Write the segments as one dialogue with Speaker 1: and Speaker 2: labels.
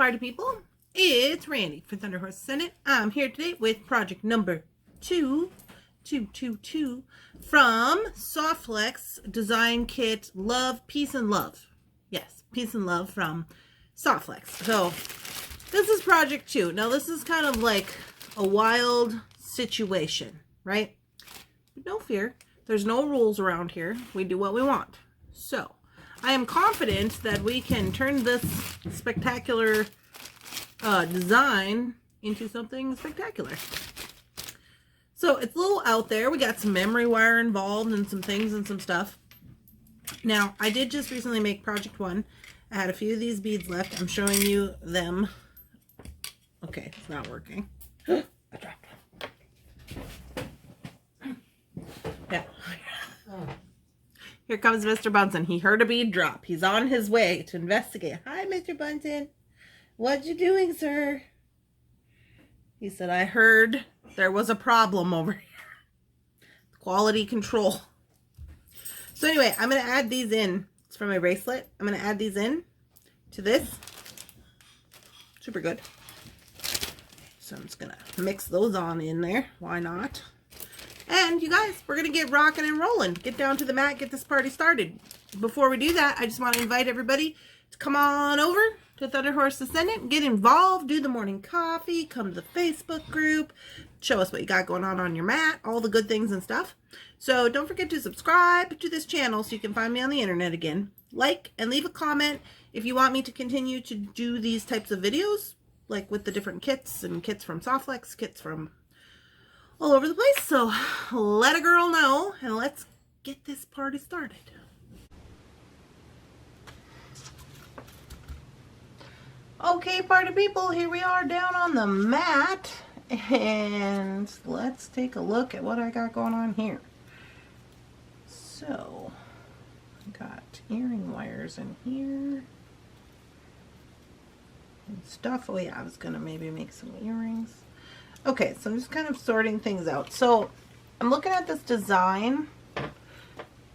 Speaker 1: party people, it's Randy for Thunderhorse Descendant. I'm here today with project number 222 from Softflex Design Kit Love, Peace and Love. Yes, Peace and Love from Softflex. So this is project 2. Now this is kind of like a wild situation, right? But no fear, there's no rules around here. We do what we want. So I am confident that we can turn this spectacular design into something spectacular. So it's a little out there. We got some memory wire involved and some things and some stuff. Now, I did just recently make project 1. I had a few of these beads left. I'm showing you them. Okay, it's not working. I dropped one. Yeah. Here comes Mr. Bunsen. He heard a bead drop. He's on his way to investigate. Hi, Mr. Bunsen. What you doing, sir? He said, I heard there was a problem over here. Quality control. So anyway, I'm going to add these in. It's from my bracelet. I'm going to add these in to this. Super good. So I'm just going to mix those on in there. Why not? And you guys, we're going to get rocking and rolling. Get down to the mat, get this party started. Before we do that, I just want to invite everybody to come on over to Thunderhorse Descendant, get involved, do the morning coffee, come to the Facebook group, show us what you got going on your mat, all the good things and stuff. So don't forget to subscribe to this channel so you can find me on the internet again. Like and leave a comment if you want me to continue to do these types of videos, like with the different kits and kits from Softflex, kits from all over the place. So let a girl know and let's get this party started. Okay, party people, here we are down on the mat, and let's take a look at what I got going on here. So I got earring wires in here and stuff. Oh yeah, I was gonna maybe make some earrings. Okay, so I'm just kind of sorting things out. So I'm looking at this design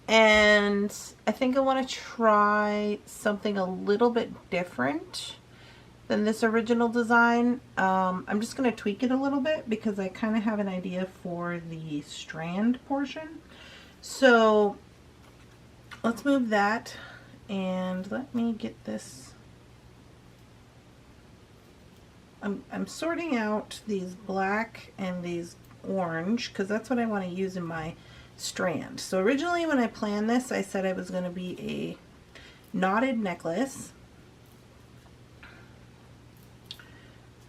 Speaker 1: and I think I want to try something a little bit different than this original design. I'm just going to tweak it a little bit because I kind of have an idea for the strand portion. So let's move that and let me get this. I'm sorting out these black and these orange because that's what I want to use in my strand. So originally when I planned this, I said it was going to be a knotted necklace.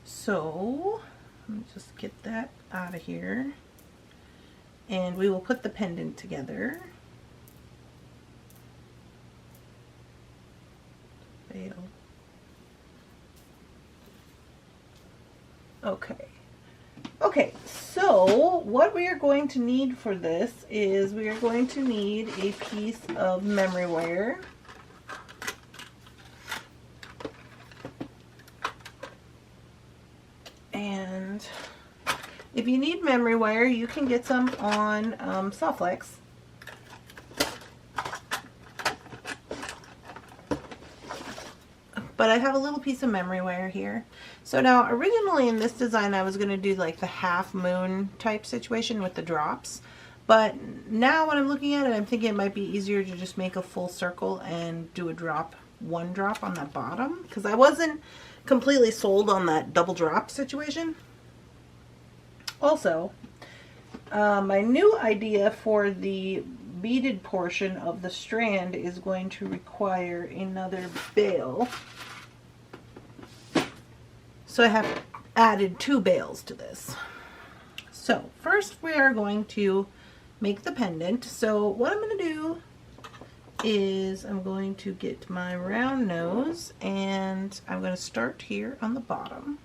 Speaker 1: So let me just get that out of here and we will put the pendant together. Fail. Okay, so what we are going to need for this is we are going to need a piece of memory wire. And if you need memory wire, you can get some on Softflex. But I have a little piece of memory wire here. So now originally in this design I was going to do like the half moon type situation with the drops. But now when I'm looking at it, I'm thinking it might be easier to just make a full circle and do a drop, one drop on the bottom. Because I wasn't completely sold on that double drop situation. Also, my new idea for the beaded portion of the strand is going to require another bail. So I have added 2 bails to this. So first we are going to make the pendant. So what I'm going to do is I'm going to get my round nose and I'm going to start here on the bottom.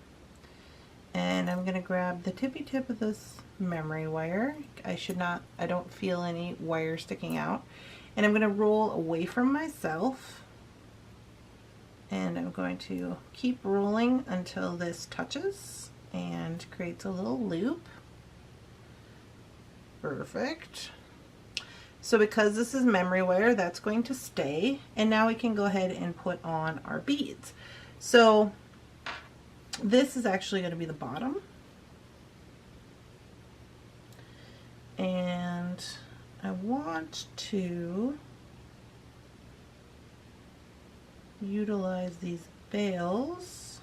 Speaker 1: And I'm going to grab the tippy tip of this memory wire. I don't feel any wire sticking out. And I'm going to roll away from myself. And I'm going to keep rolling until this touches and creates a little loop. Perfect. So because this is memory wire, that's going to stay. And now we can go ahead and put on our beads. So This is actually going to be the bottom. And I want to utilize these bails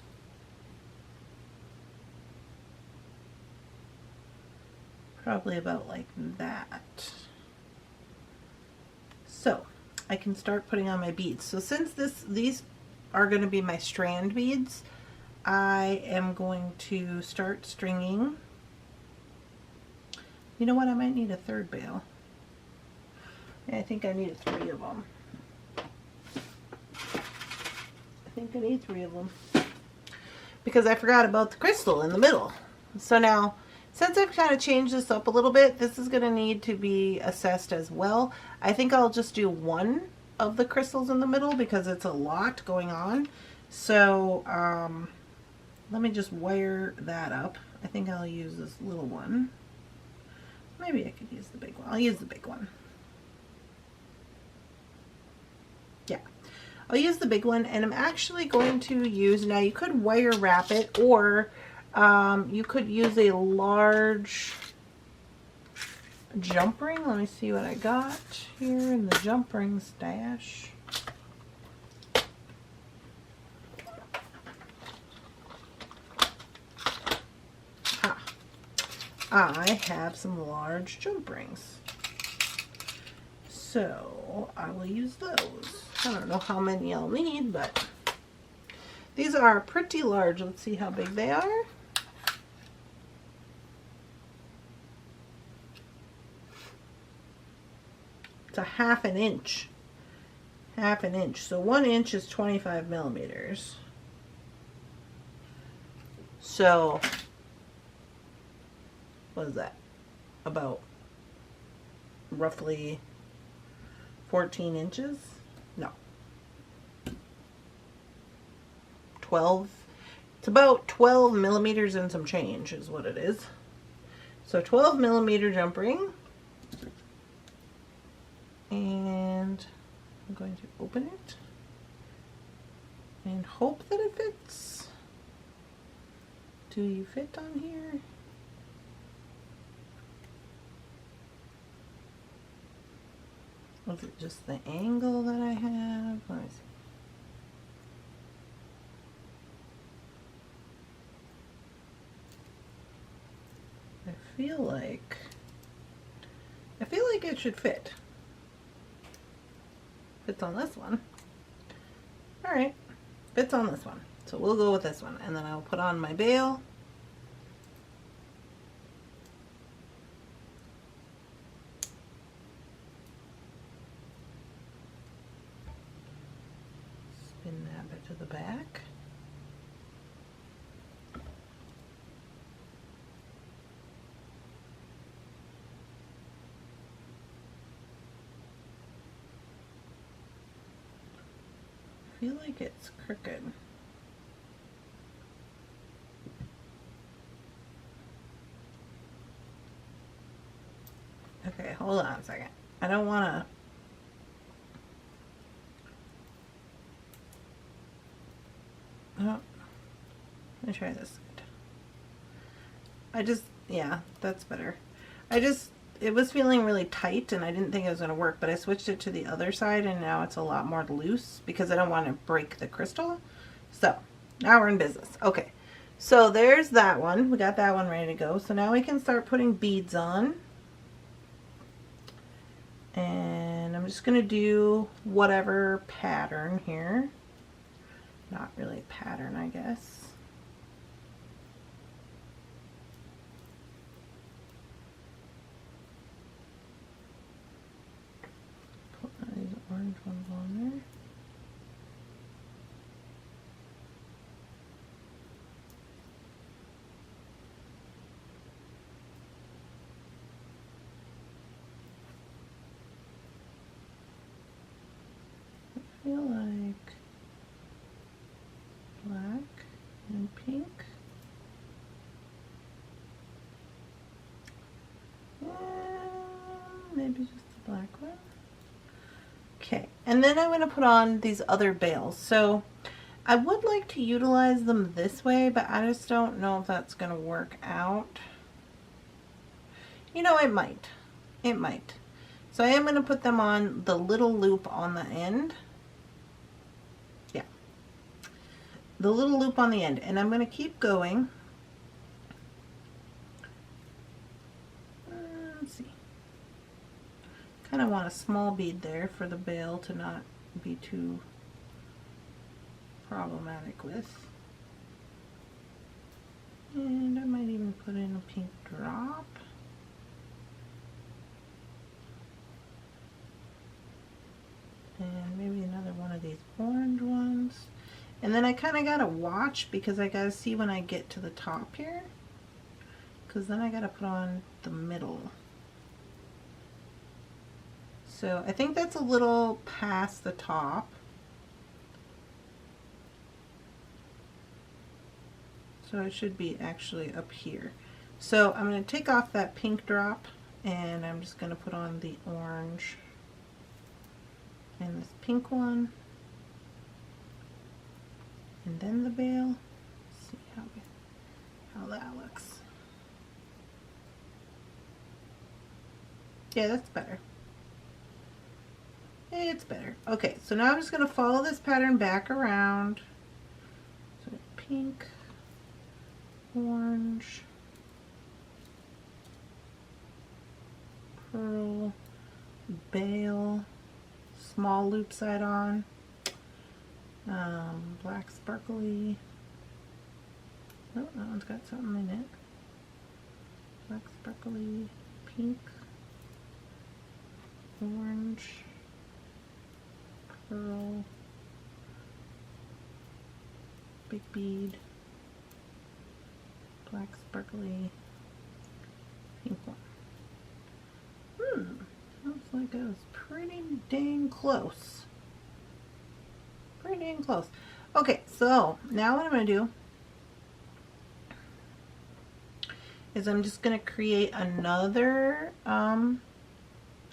Speaker 1: probably about like that. So I can start putting on my beads. So since these are going to be my strand beads, I am going to start stringing. You know what? I might need a third bail. I think I need 3 of them. I think I need 3 of them. Because I forgot about the crystal in the middle. So now, since I've kind of changed this up a little bit, this is going to need to be assessed as well. I think I'll just do 1 of the crystals in the middle because it's a lot going on. So, let me just wire that up. I think I'll use this little one. Maybe I could use the big one. I'll use the big one. Yeah, I'll use the big one, and I'm actually going to use, now you could wire wrap it, or you could use a large jump ring. Let me see what I got here in the jump ring stash. I have some large jump rings, so I will use those. I don't know how many I'll need, but these are pretty large. Let's see how big they are. It's a half an inch. Half an inch. So 1 inch is 25 millimeters. So what is that? About roughly 14 inches? No. 12. It's about 12 millimeters and some change is what it is. So 12 millimeter jump ring. And I'm going to open it and hope that it fits. Do you fit on here? Was it just the angle that I have? Let me see. I feel like it should fit. Fits on this one. All right, fits on this one. So we'll go with this one, and then I'll put on my bail. Spin that bit to the back. I feel like it's crooked. Okay, hold on a second. I don't want to... Oh, let me try this. Yeah, that's better. It was feeling really tight and I didn't think it was going to work, but I switched it to the other side and now it's a lot more loose because I don't want to break the crystal. So now we're in business. Okay, so there's that one. We got that one ready to go. So now we can start putting beads on. And I'm just going to do whatever pattern here. Not really pattern, I guess. Orange ones on there. I feel like black and pink. Maybe just the black one. Okay, and then I'm going to put on these other bails. So I would like to utilize them this way, but I just don't know if that's going to work out. You know, it might. It might. So I am going to put them on the little loop on the end. Yeah. The little loop on the end. And I'm going to keep going. Let's see. Kind of want a small bead there for the bail to not be too problematic with. And I might even put in a pink drop. And maybe another one of these orange ones. And then I kind of got to watch because I got to see when I get to the top here. Because then I got to put on the middle. So I think that's a little past the top. So it should be actually up here. So I'm going to take off that pink drop and I'm just going to put on the orange and this pink one. And then the bail. Let's see how that looks. Yeah, that's better. It's better. Okay, so now I'm just going to follow this pattern back around. So pink, orange, pearl, bail, small loop side on, black sparkly. Oh, that one's got something in it. Black sparkly, pink, orange, pearl, big bead, black sparkly, pink one. Looks like I was pretty dang close. Pretty dang close. Okay, so now what I'm going to do is I'm just going to create another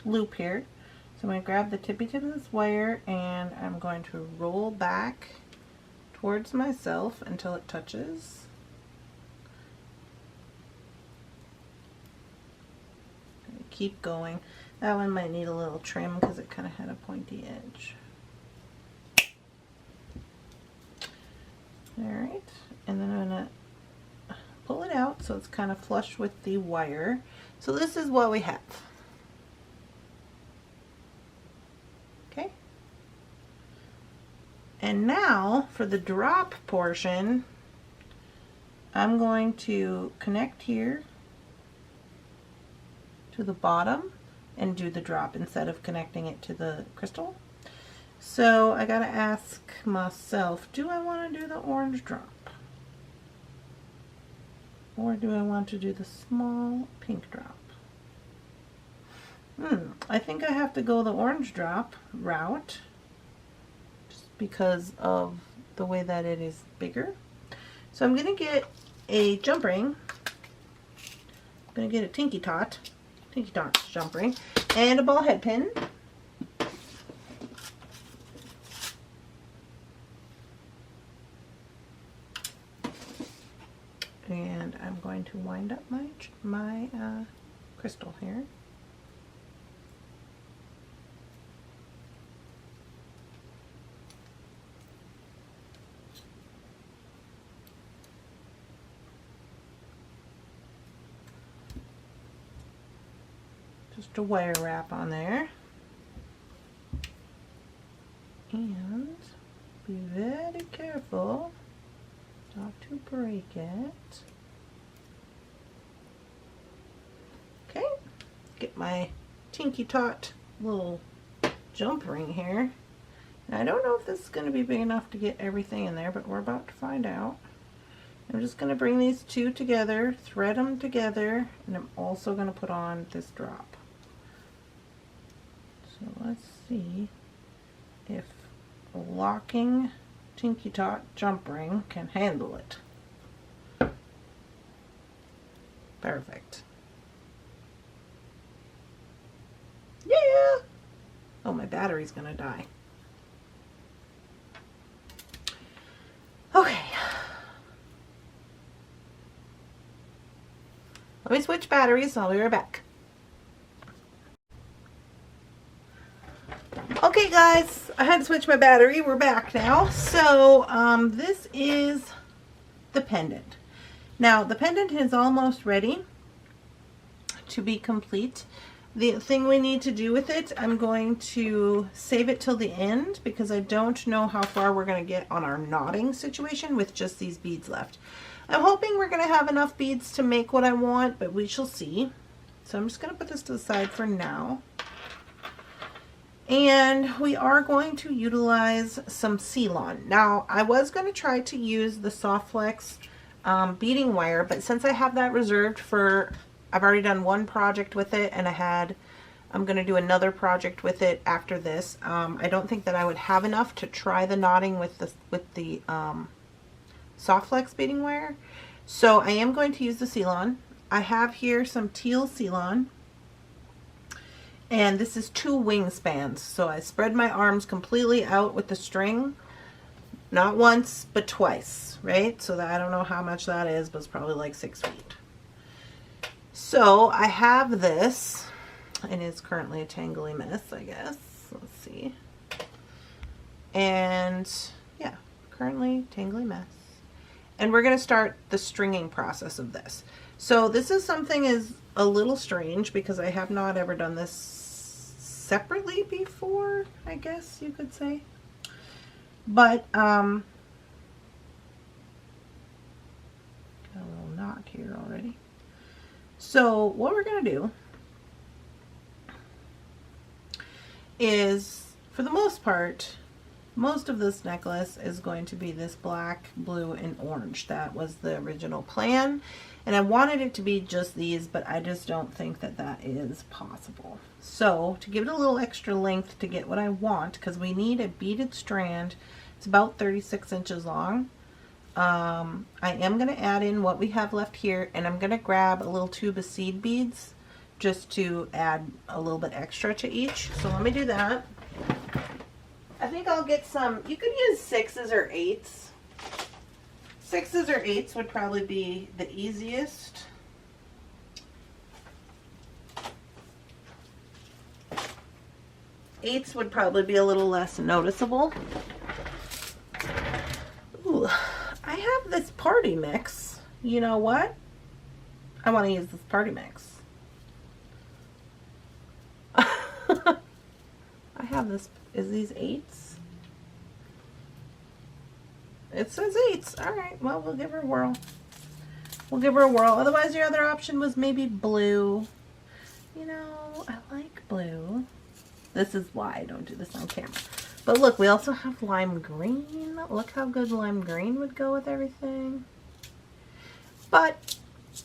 Speaker 1: loop here. So I'm going to grab the tippy tip of this wire and I'm going to roll back towards myself until it touches. Keep going. That one might need a little trim because it kind of had a pointy edge. Alright, and then I'm going to pull it out so it's kind of flush with the wire. So this is what we have. Okay. And now for the drop portion, I'm going to connect here to the bottom and do the drop instead of connecting it to the crystal. So I gotta ask myself, do I want to do the orange drop? Or do I want to do the small pink drop? I think I have to go the orange drop route just because of the way that it is bigger. So I'm gonna get a jump ring. I'm gonna get a Tinky Tot jump ring, and a ball head pin. And I'm going to wind up my crystal here. Just a wire wrap on there. And be very careful not to break it. Okay, get my Tinky Tot little jump ring here. Now, I don't know if this is going to be big enough to get everything in there, but we're about to find out. I'm just going to bring these two together, thread them together, and I'm also going to put on this drop. So let's see if a locking Tinky Tot jump ring can handle it. Perfect. Yeah! Oh, my battery's gonna die. me switch batteries. I'll be right back. Okay guys, I had to switch my battery. We're back now. So this is the pendant. Now the pendant is almost ready to be complete. The thing we need to do with it, I'm going to save it till the end because I don't know how far we're going to get on our knotting situation with just these beads left. I'm hoping we're going to have enough beads to make what I want, but we shall see. So I'm just going to put this to the side for now. And we are going to utilize some Ceylon. Now, I was going to try to use the Soft Flex beading wire, but since I have that reserved for, I've already done one project with it, and I'm going to do another project with it after this. I don't think that I would have enough to try the knotting with the Soft Flex beading wire. So I am going to use the Ceylon. I have here some teal Ceylon. And this is 2 wingspans. So I spread my arms completely out with the string. Not once, but twice, right? So that, I don't know how much that is, but it's probably like 6 feet. So I have this, and it's currently a tangly mess, I guess. Let's see. And yeah, currently tangly mess. And we're going to start the stringing process of this. So this is something is a little strange because I have not ever done this separately before, I guess you could say. But got a little knot here already. So what we're going to do is, for the most part, most of this necklace is going to be this black, blue, and orange. That was the original plan. And I wanted it to be just these, but I just don't think that that is possible. So to give it a little extra length to get what I want, because we need a beaded strand, it's about 36 inches long. I am going to add in what we have left here, and I'm going to grab a little tube of seed beads just to add a little bit extra to each. So let me do that. I think I'll get some, you could use 6s or 8s. 6s or 8s would probably be the easiest. Eights would probably be a little less noticeable. Ooh, I have this party mix. You know what? I want to use this party mix. I have this. Is these 8s? It says 8s. Alright, well, we'll give her a whirl. We'll give her a whirl. Otherwise, your other option was maybe blue. You know, I like blue. This is why I don't do this on camera. But look, we also have lime green. Look how good lime green would go with everything. But,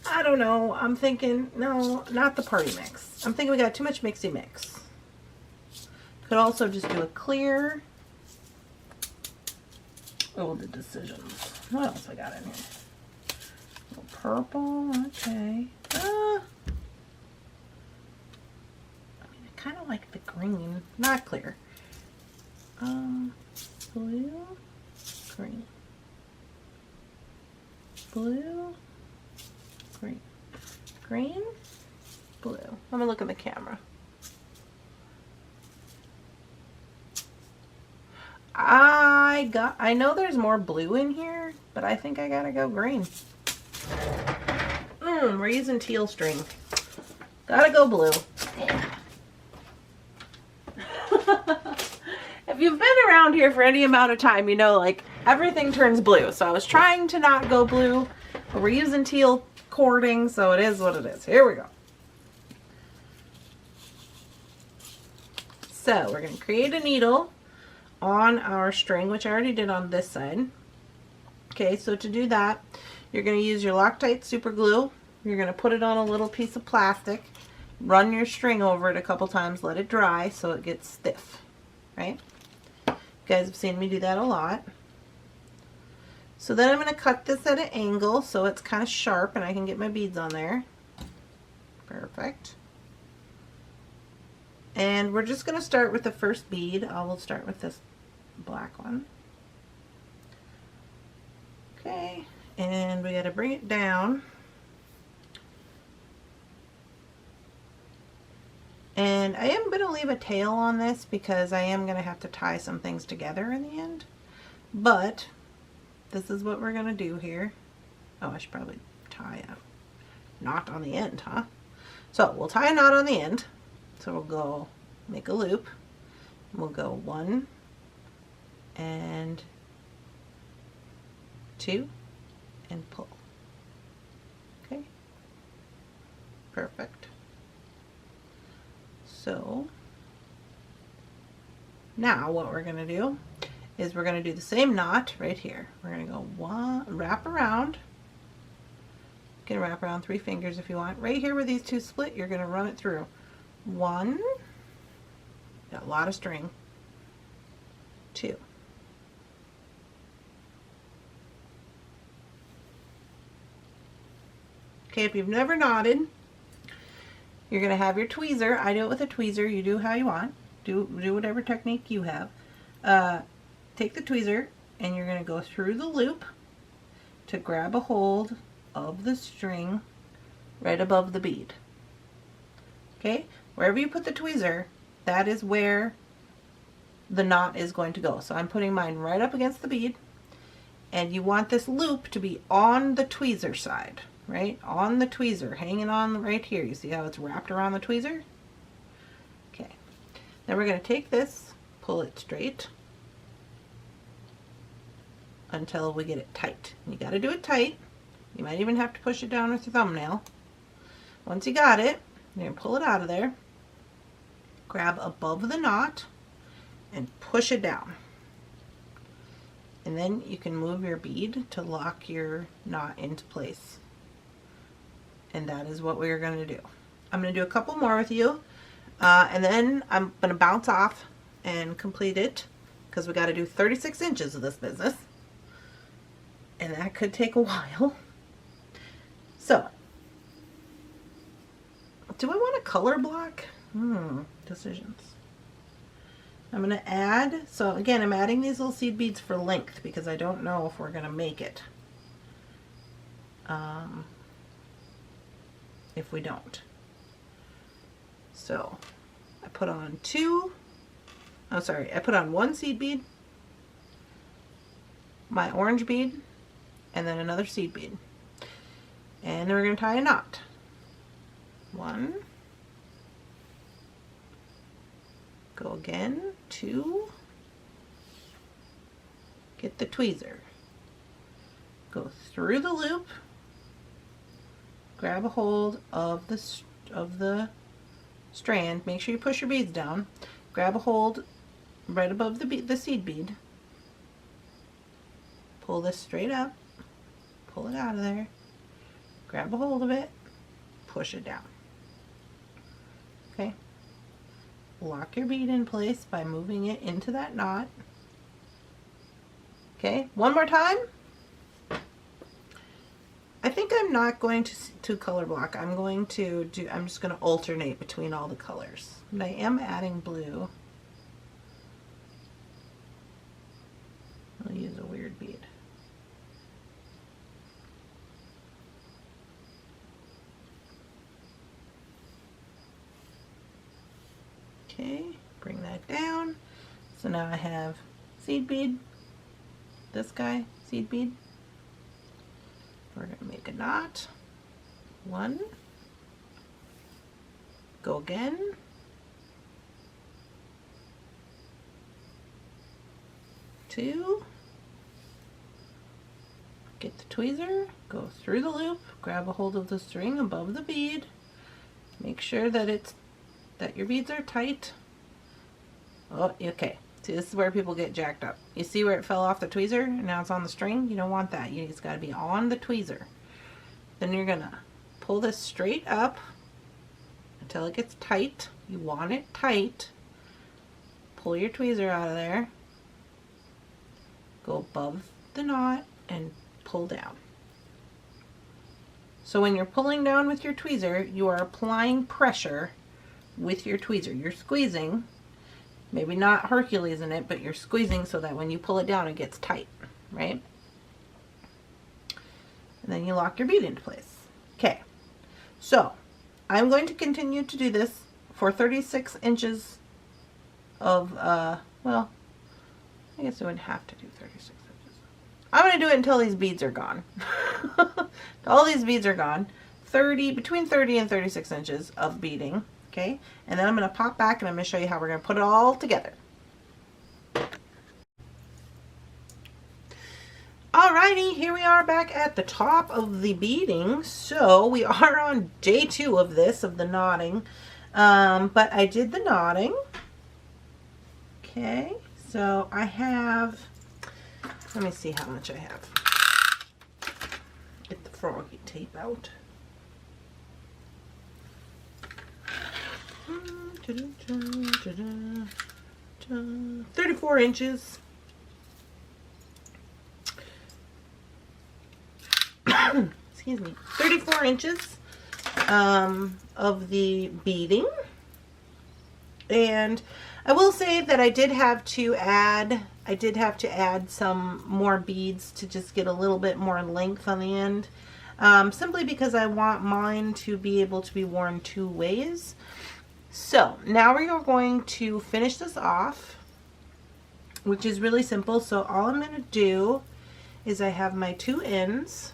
Speaker 1: I don't know. I'm thinking, no, not the party mix. I'm thinking we got too much mixy mix. Could also just do a clear. Oh, the decisions. What else I got in here? A little purple, okay. I mean, I kind of like the green, not clear. Blue, green. Blue, green. Green, blue. Let me look at the camera. I know there's more blue in here, but I think I gotta go green. We're using teal string. Gotta go blue. If you've been around here for any amount of time, you know, like, everything turns blue. So I was trying to not go blue, but we're using teal cording, so it is what it is. Here we go. So we're going to create a needle on our string, which I already did on this side. Okay, so to do that, you're going to use your Loctite super glue. You're going to put it on a little piece of plastic, run your string over it a couple times, let it dry so it gets stiff, right? You guys have seen me do that a lot. So then I'm going to cut this at an angle so it's kind of sharp and I can get my beads on there. Perfect. And we're just going to start with the first bead. I will start with this black one. Okay, and we got to bring it down And I am going to leave a tail on this because I am going to have to tie some things together in the end. But this is what we're going to do here. Oh, I should probably tie a knot on the end, huh? So we'll tie a knot on the end. So we'll go make a loop. We'll go 1 and 2 and pull. Okay, perfect. So now what we're going to do is we're going to do the same knot right here. We're going to go wrap around. You can wrap around 3 fingers if you want. Right here where these two split, you're going to run it through. 1, got a lot of string, 2. Okay, if you've never knotted, you're going to have your tweezer. I do it with a tweezer. You do how you want. Do whatever technique you have. Take the tweezer and you're going to go through the loop to grab a hold of the string right above the bead. Okay, wherever you put the tweezer, that is where the knot is going to go. So I'm putting mine right up against the bead, and you want this loop to be on the tweezer side, right? On the tweezer, hanging on right here. You see how it's wrapped around the tweezer? Okay, then we're going to take this, pull it straight until we get it tight. You got to do it tight. You might even have to push it down with your thumbnail. Once you got it, you're going to pull it out of there, grab above the knot, and push it down. And then you can move your bead to lock your knot into place. And that is what we're going to do. I'm going to do a couple more with you, and then I'm going to bounce off and complete it, because we got to do 36 inches of this business. And that could take a while. So, do I want a color block? Decisions. I'm going to add, so again, I'm adding these little seed beads for length because I don't know if we're going to make it. If we don't. So, I put on I put on 1 seed bead, my orange bead, and then another seed bead. And then we're going to tie a knot. 1, go again, 2, get the tweezer, go through the loop, grab a hold of the strand, make sure you push your beads down, grab a hold right above the seed bead, pull this straight up, pull it out of there, grab a hold of it, push it down. Okay, lock your bead in place by moving it into that knot. Okay, one more time. I think I'm not going to color block. I'm just going to alternate between all the colors. And I am adding blue. I'll use a weird bead. Okay, bring that down. So now I have seed bead, this guy, seed bead. We're going to make a knot. 1, go again, 2, get the tweezer, go through the loop, grab a hold of the string above the bead, make sure that your beads are tight. Oh, okay. See, this is where people get jacked up. You see where it fell off the tweezer and now it's on the string? You don't want that. It's got to be on the tweezer. Then you're going to pull this straight up until it gets tight. You want it tight. Pull your tweezer out of there. Go above the knot and pull down. So when you're pulling down with your tweezer, you are applying pressure with your tweezer. You're squeezing. Maybe not Hercules in it, but you're squeezing so that when you pull it down, it gets tight, right? And then you lock your bead into place. Okay, so I'm going to continue to do this for 36 inches of, well, I guess I wouldn't have to do 36 inches. I'm going to do it until these beads are gone. All these beads are gone. Between 30 and 36 inches of beading. Okay, and then I'm going to pop back and I'm going to show you how we're going to put it all together. Alrighty, here we are back at the top of the beading. So we are on day 2 of this, of the knotting. But I did the knotting. Okay, so I have, let me see how much I have. Get the froggy tape out. 34 inches. Excuse me. 34 inches of the beading. And I will say that I did have to add some more beads to just get a little bit more length on the end. Simply because I want mine to be able to be worn 2 ways. So now we are going to finish this off, which is really simple. So all I'm going to do is I have my 2 ends.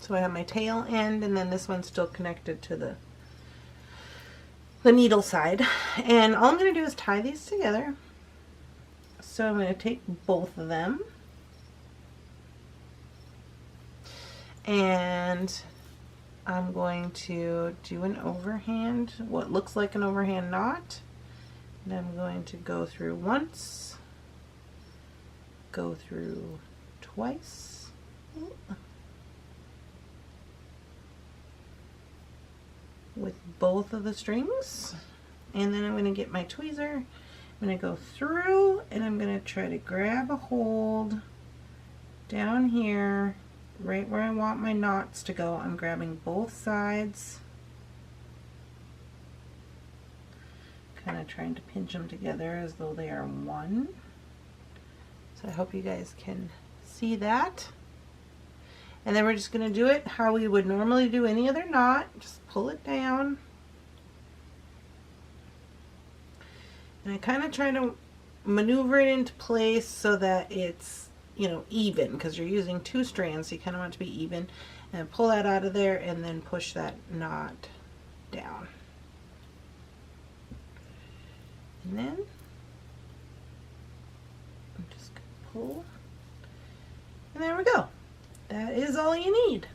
Speaker 1: So I have my tail end, and then this one's still connected to the needle side. And all I'm going to do is tie these together. So I'm going to take both of them. And I'm going to do an overhand, what looks like an overhand knot. And I'm going to go through once, go through twice, with both of the strings. And then I'm going to get my tweezer. I'm going to go through and I'm going to try to grab a hold down here, right where I want my knots to go. I'm grabbing both sides, kind of trying to pinch them together as though they are one. So I hope you guys can see that. And then we're just going to do it how we would normally do any other knot. Just pull it down. And I kind of try to maneuver it into place so that it's, you know, even, because you're using 2 strands, so you kind of want it to be even. And pull that out of there and then push that knot down. And then I'm just going to pull. And there we go. That is all you need.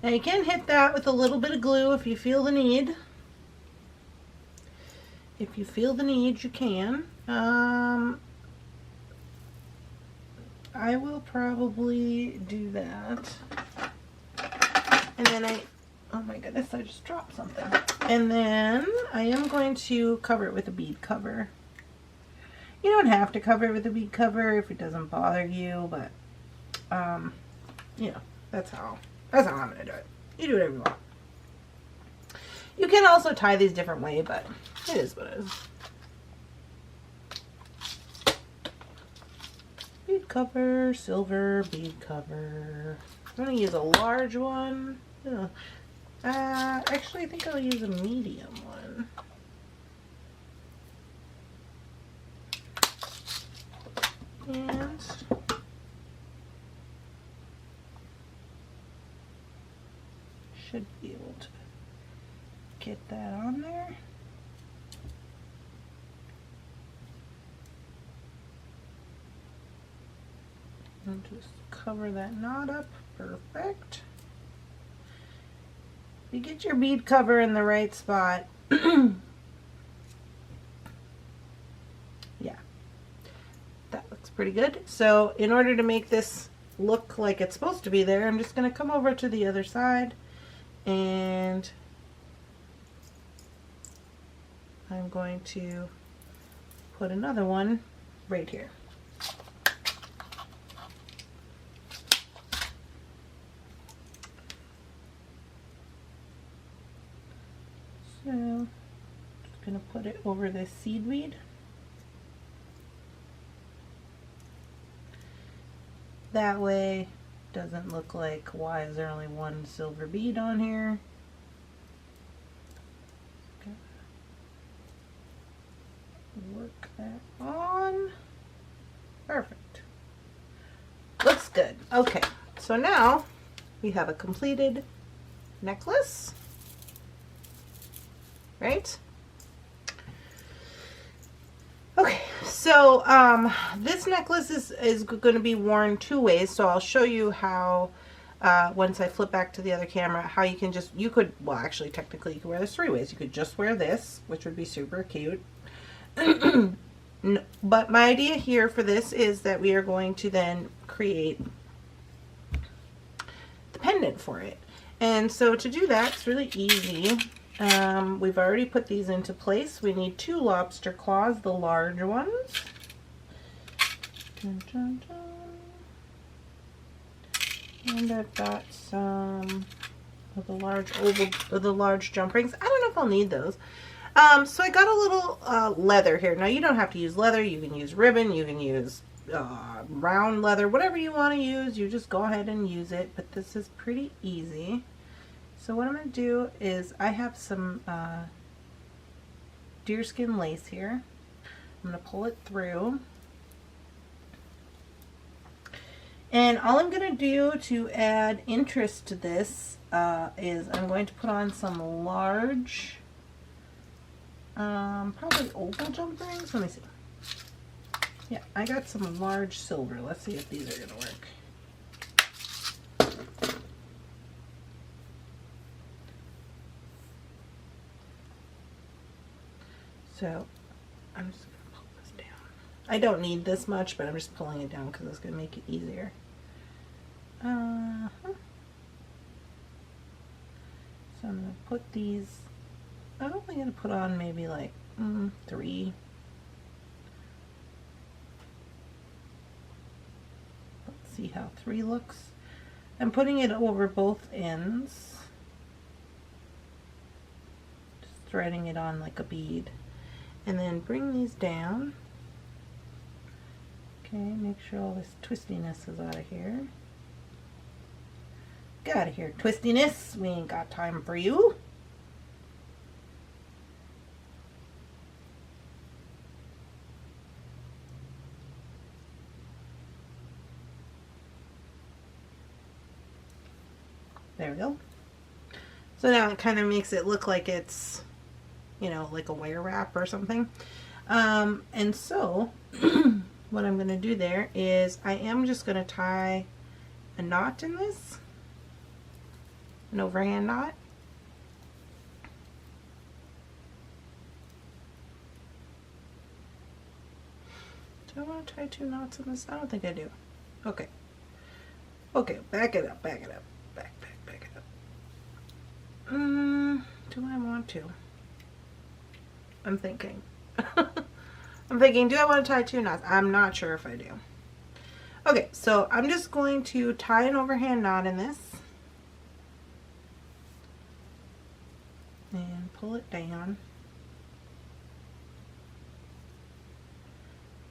Speaker 1: Now you can hit that with a little bit of glue if you feel the need. If you feel the need, you can. I will probably do that. And then oh my goodness, I just dropped something. And then I am going to cover it with a bead cover. You don't have to cover it with a bead cover if it doesn't bother you, but you know, that's how I'm gonna do it. You do whatever you want. You can also tie these different way, but it is what it is. Bead cover, silver bead cover. I'm gonna use a large one. Actually, I think I'll use a medium one. And should be able to get that on there. And just cover that knot up. Perfect. You get your bead cover in the right spot. Yeah, that looks pretty good. So in order to make this look like it's supposed to be there, I'm just going to come over to the other side and I'm going to put another one right here. So I'm just going to put it over this seedweed. That way it doesn't look like, why is there only one silver bead on here? Okay. Work that on. Perfect. Looks good. Okay, so now we have a completed necklace, right? Okay, so this necklace is going to be worn two ways. So I'll show you how, once I flip back to the other camera, how you can just, you could, well, actually, technically, you could wear this three ways. You could just wear this, which would be super cute. But my idea here for this is that we are going to then create the pendant for it. And so to do that, it's really easy. We've already put these into place. We need 2 lobster claws, the large ones. Dun, dun, dun. And I've got some of the large oval, the large jump rings. I don't know if I'll need those. So I got a little leather here. Now you don't have to use leather. You can use ribbon. You can use round leather. Whatever you want to use, you just go ahead and use it. But this is pretty easy. So what I'm going to do is I have some deerskin lace here. I'm going to pull it through. And all I'm going to do to add interest to this is I'm going to put on some large, probably oval jump rings. Let me see. Yeah, I got some large silver. Let's see if these are going to work. So I'm just going to pull this down. I don't need this much, but I'm just pulling it down because it's going to make it easier. So I'm going to put these, I'm only going to put on maybe like 3. Let's see how 3 looks. I'm putting it over both ends. Just threading it on like a bead. And then bring these down. Okay, make sure all this twistiness is out of here. Get out of here, twistiness. We ain't got time for you. There we go. So now it kind of makes it look like it's, you know, like a wire wrap or something. And so what I'm going to do there is I am just going to tie a knot in this, an overhand knot. Do I want to tie 2 knots in this? I don't think I do. Okay. Okay, back it up, back it up. Back it up. Do I want to? I'm thinking. I'm thinking, do I want to tie 2 knots? I'm not sure if I do. Okay, so I'm just going to tie an overhand knot in this. And pull it down.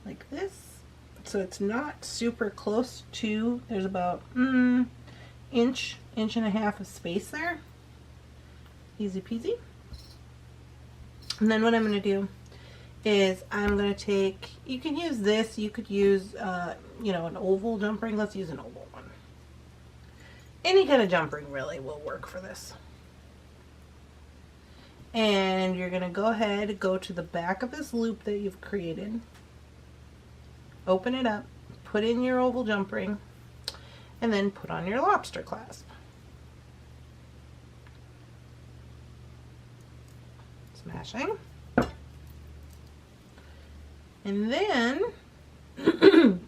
Speaker 1: Like this. So it's not super close to, there's about inch and a half of space there. Easy peasy. And then what I'm going to do is I'm going to take, you can use this, you could use, you know, an oval jump ring. Let's use an oval one. Any kind of jump ring really will work for this. And you're going to go ahead, go to the back of this loop that you've created, open it up, put in your oval jump ring, and then put on your lobster clasp. Smashing. And then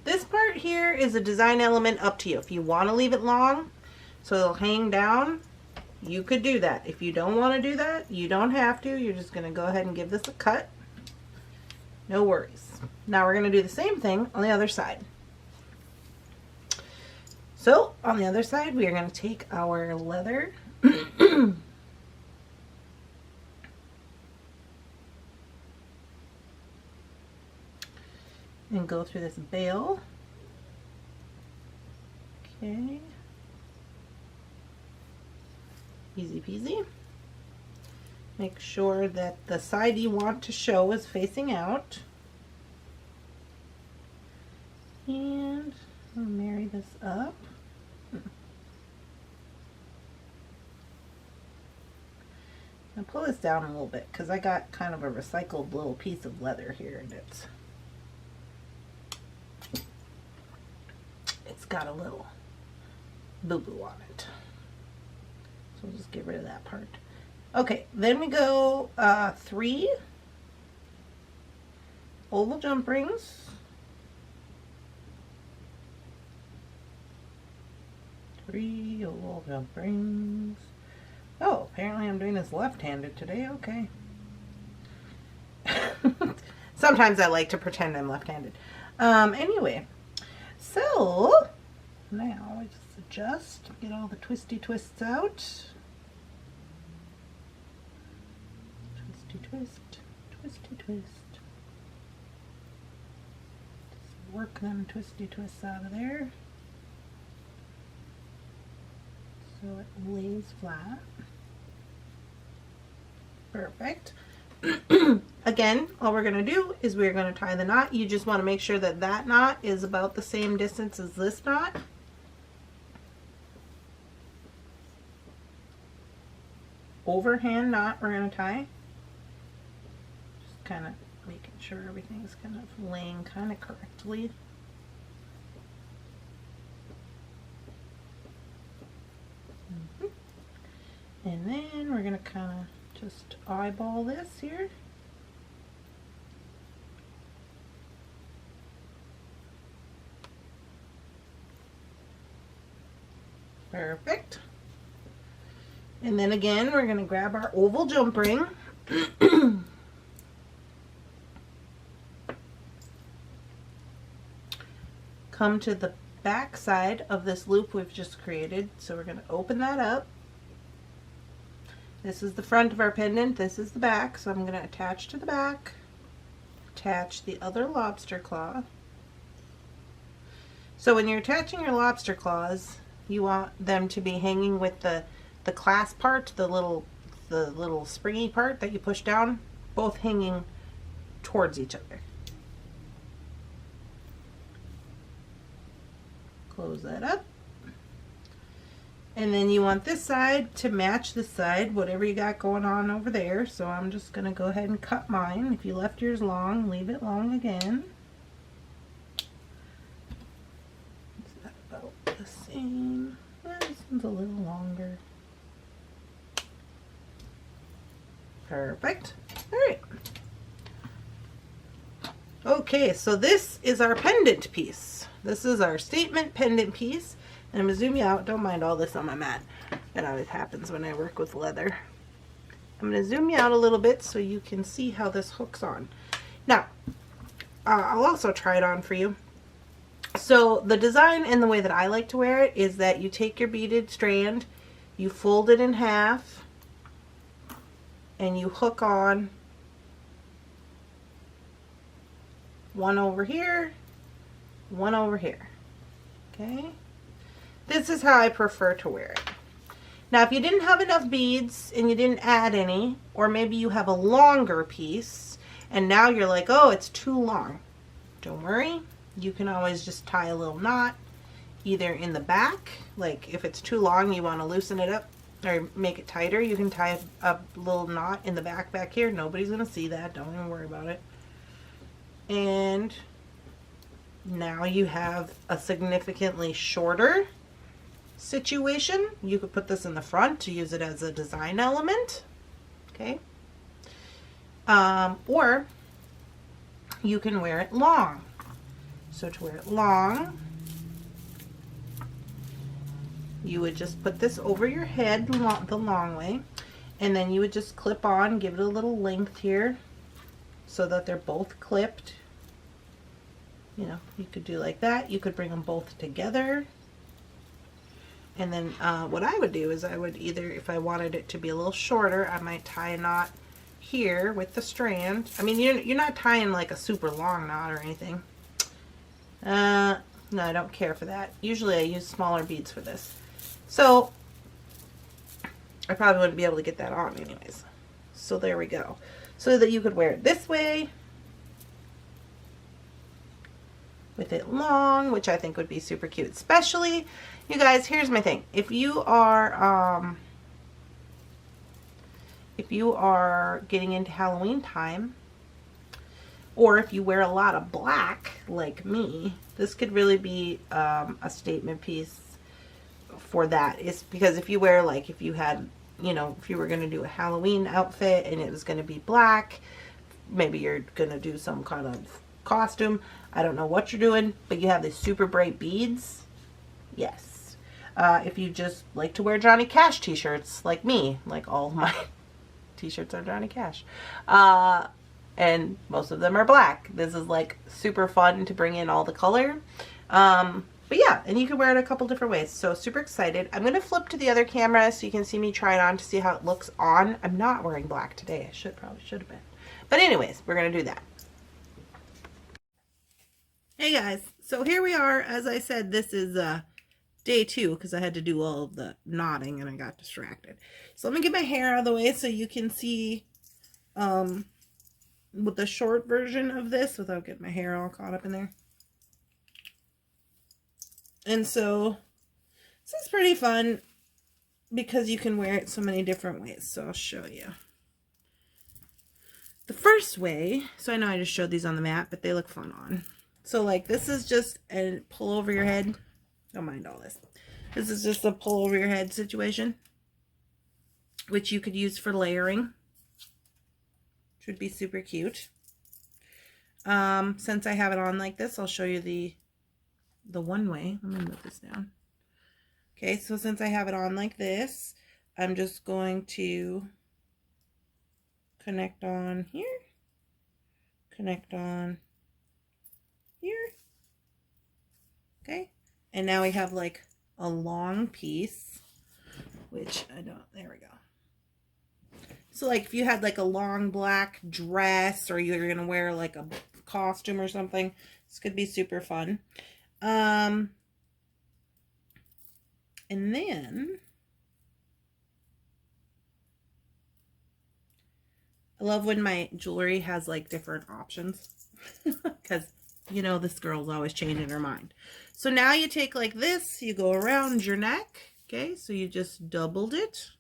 Speaker 1: this part here is a design element up to you. If you want to leave it long so it'll hang down, you could do that. If you don't want to do that, you don't have to. You're just going to go ahead and give this a cut. No worries. Now we're going to do the same thing on the other side. So on the other side, we are going to take our leather and go through this bail. Okay, Easy peasy. Make sure that the side you want to show is facing out. And I'll marry this up. I'll pull this down a little bit because I got kind of a recycled little piece of leather here, and it's got a little boo-boo on it. So we'll just get rid of that part. Okay, then we go 3 oval jump rings. 3 oval jump rings. Oh, apparently I'm doing this left-handed today. Okay. Sometimes I like to pretend I'm left-handed. Anyway, so now I just adjust, get all the twisty twists out. Twisty twist, twisty twist. Just work them twisty twists out of there so it lays flat. Perfect. Again, all we're going to do is we're going to tie the knot. You just want to make sure that that knot is about the same distance as this knot. Overhand knot we're going to tie. Just kind of making sure everything's kind of laying kind of correctly. And then we're going to kind of just eyeball this here. Perfect. And then again, we're going to grab our oval jump ring. Come to the back side of this loop we've just created. So we're going to open that up. This is the front of our pendant, this is the back, so I'm going to attach to the back, attach the other lobster claw. So when you're attaching your lobster claws, you want them to be hanging with the clasp part, the little springy part that you push down, both hanging towards each other. Close that up. And then you want this side to match this side, whatever you got going on over there. So I'm just going to go ahead and cut mine. If you left yours long, leave it long again. Is that about the same? Yeah, this one's a little longer. Perfect. All right. Okay, so this is our pendant piece. This is our statement pendant piece. And I'm going to zoom you out. Don't mind all this on my mat. That always happens when I work with leather. I'm going to zoom you out a little bit so you can see how this hooks on. Now, I'll also try it on for you. So the design and the way that I like to wear it is that you take your beaded strand, you fold it in half, and you hook on one over here, one over here. Okay? This is how I prefer to wear it. Now, if you didn't have enough beads and you didn't add any, or maybe you have a longer piece and now you're like, oh, it's too long. Don't worry. You can always just tie a little knot either in the back, like if it's too long, you want to loosen it up or make it tighter, you can tie a little knot in the back here. Nobody's going to see that. Don't even worry about it. And now you have a significantly shorter situation. You could put this in the front to use it as a design element, okay? Or you can wear it long. So to wear it long, you would just put this over your head the long way, and then you would just clip on, give it a little length here so that they're both clipped. You know, you could do like that. You could bring them both together. And then what I would do is I would either, if I wanted it to be a little shorter, I might tie a knot here with the strand. I mean, you're not tying like a super long knot or anything. No, I don't care for that. Usually I use smaller beads for this. So I probably wouldn't be able to get that on anyways. So there we go. So that you could wear it this way with it long, which I think would be super cute. Especially, you guys, here's my thing. If you are getting into Halloween time, or if you wear a lot of black like me, this could really be a statement piece for that. It's because if you wear, like, if you had, you know, if you were going to do a Halloween outfit and it was going to be black, maybe you're going to do some kind of costume. I don't know what you're doing, but you have these super bright beads. Yes. If you just like to wear Johnny Cash t-shirts like me, like all my t-shirts are Johnny Cash. And most of them are black. This is like super fun to bring in all the color. But yeah, and you can wear it a couple different ways. So super excited. I'm going to flip to the other camera so you can see me try it on to see how it looks on. I'm not wearing black today. I probably should have been. But anyways, we're going to do that. Hey guys, so here we are. As I said, this is day 2 because I had to do all of the knotting and I got distracted. So let me get my hair out of the way so you can see with the short version of this without getting my hair all caught up in there. And so this is pretty fun because you can wear it so many different ways. So I'll show you. The first way, so I know I just showed these on the mat, but they look fun on. So like this is just a pull over your head. Don't mind all this. This is just a pull over your head situation, which you could use for layering, which would be super cute. Since I have it on like this, I'll show you the one way. Let me move this down. Okay, so since I have it on like this, I'm just going to connect on here, connect on here. Okay, and now we have like a long piece, which I don't, there we go. So like if you had like a long black dress or you're gonna wear like a costume or something, this could be super fun. And then I love when my jewelry has like different options because you know this girl's always changing her mind. So now you take like this, you go around your neck. Okay, so you just doubled it.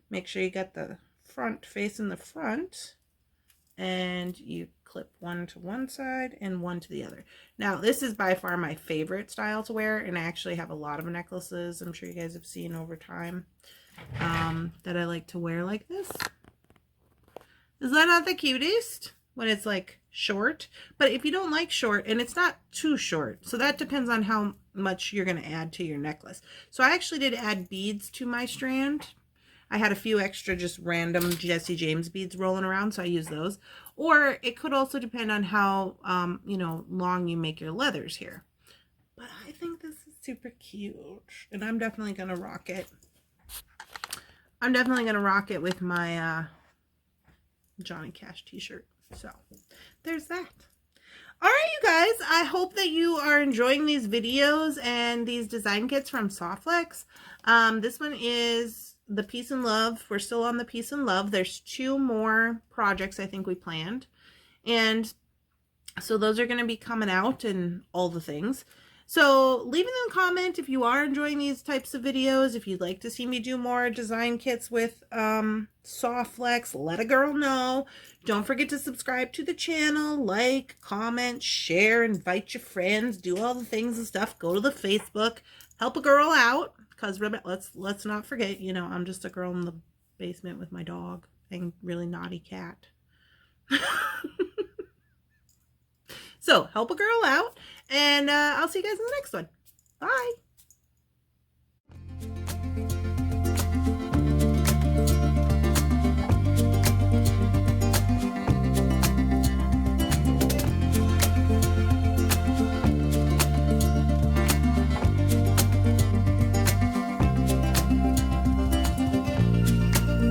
Speaker 1: Make sure you got the front facing the front, and you clip one to one side and one to the other. Now this is by far my favorite style to wear, and I actually have a lot of necklaces I'm sure you guys have seen over time that I like to wear like this. Is that not the cutest when it's like short? But if you don't like short, and it's not too short, so that depends on how much you're going to add to your necklace. So I actually did add beads to my strand. I had a few extra just random Jesse James beads rolling around, so I use those. Or it could also depend on how, you know, long you make your leathers here. But I think this is super cute, and I'm definitely going to rock it. I'm definitely going to rock it with my Johnny Cash t-shirt. So there's that. All right, you guys, I hope that you are enjoying these videos and these design kits from Softflex. This one is the Peace and Love. We're still on the Peace and Love. There's 2 more projects I think we planned. And so those are going to be coming out and all the things. So leave in a comment if you are enjoying these types of videos. If you'd like to see me do more design kits with Softflex, let a girl know. Don't forget to subscribe to the channel, like, comment, share, invite your friends, do all the things and stuff. Go to the Facebook, help a girl out. Because let's not forget, you know, I'm just a girl in the basement with my dog and really naughty cat. So help a girl out, and I'll see you guys in the next one. Bye.